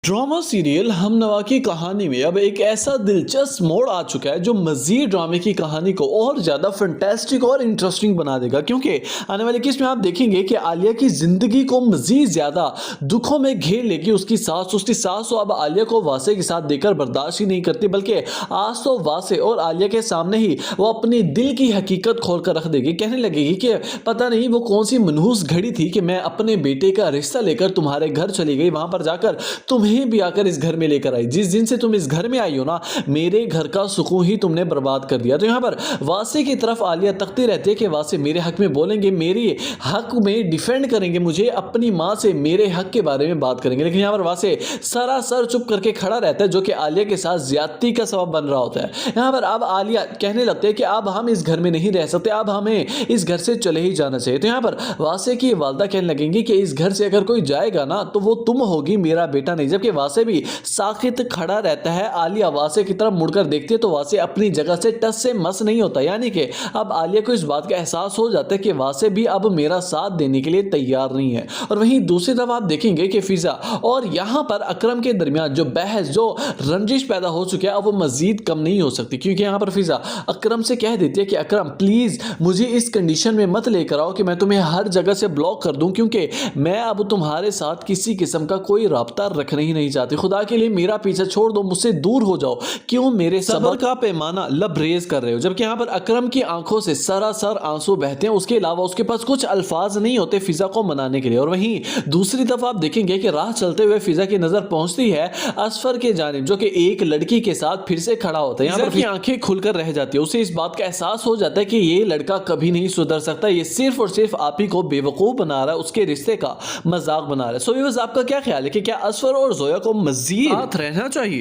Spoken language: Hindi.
ड्रामा सीरियल हमनवा की कहानी में अब एक ऐसा दिलचस्प मोड़ आ चुका है जो मजीद ड्रामे की कहानी को और ज़्यादा फैंटास्टिक और इंटरेस्टिंग बना देगा। क्योंकि आने वाले केस में आप देखेंगे कि आलिया की ज़िंदगी को मजीद ज़्यादा दुखों में घेर लेगी उसकी सास तो अब आलिया को वासे के साथ देकर बर्दाश्त ही नहीं करती, बल्कि आज तो वासे और आलिया के सामने ही वो अपनी दिल की हकीकत खोल कर रख देगी। कहने लगेगी कि पता नहीं वो कौन सी मनहूस घड़ी थी कि मैं अपने बेटे का रिश्ता लेकर तुम्हारे घर चली गई, वहां पर जाकर तुम्हें भी आकर इस घर में लेकर आई। जिस दिन से तुम इस घर में आई हो ना, मेरे घर का सुकून ही तुमने बर्बाद कर दिया। तो यहाँ पर वासे की तरफ आलिया तकती रहती है कि वासे मेरे हक में बोलेंगे, मेरे हक में डिफेंड करेंगे, मुझे अपनी माँ से मेरे हक के बारे में बात करेंगे। लेकिन यहाँ पर वासे सरासर चुप करके खड़ा रहता है, जो कि आलिया के साथ ज्यादती का सबब बन रहा होता है। यहाँ पर अब आलिया कहने लगते हैं कि अब हम इस घर में नहीं रह सकते, अब हमें इस घर से चले ही जाना चाहिए। तो यहाँ पर वासे की वालदा कहने लगेंगी कि इस घर से अगर कोई जाएगा ना तो वो तुम होगी, मेरा बेटा नहीं। जबकि वासे भी साकित खड़ा रहता है। आलिया वासे की तरफ मुड़कर देखती है तो वासे अपनी जगह से टस से मस नहीं होता। यानी कि अब आलिया को इस बात का एहसास हो जाता है कि वासे भी अब मेरा साथ देने के लिए तैयार नहीं है। और वहीं दूसरी तरफ आप देखेंगे कि फिजा और यहां पर अकरम के दरमियान जो बहस, जो रंजिश पैदा हो चुकी है, अब वो मजीद कम नहीं हो सकती। क्योंकि यहां पर फिजा अकरम से कह देती है कि अकरम प्लीज मुझे इस कंडीशन में मत लेकर आओ कि मैं तुम्हें हर जगह से ब्लॉक कर दूं, क्योंकि मैं अब तुम्हारे साथ किसी किस्म का कोई राब्ता रखना ही नहीं चाहती। खुदा के लिए मेरा पीछा छोड़ दो, मुझसे दूर हो जाओ, क्यों मेरे सब्र का पैमाना लबरेज कर रहे हो। जबकि यहाँ पर अकरम की आंखों से सरासर आंसू बहते हैं, उसके अलावा उसके पास कुछ अल्फाज नहीं होते फिजा को मनाने के लिए। और वहीं दूसरी तरफ आप देखेंगे कि राह चलते हुए फिजा की नजर पहुंचती है असफर के जानिब, जो कि एक लड़की के साथ फिर से खड़ा होता है। यहाँ पर आंखें खुलकर रह जाती है, उसे इस बात का एहसास हो जाता है कि ये लड़का कभी नहीं सुधर सकता, ये सिर्फ और सिर्फ आप ही को बेवकूफ बना रहा है, उसके रिश्ते का मजाक बना रहा है। सो व्यूअर्स, आपका क्या ख्याल है कि क्या असफर और जोया को मजीद साथ रहना चाहिए?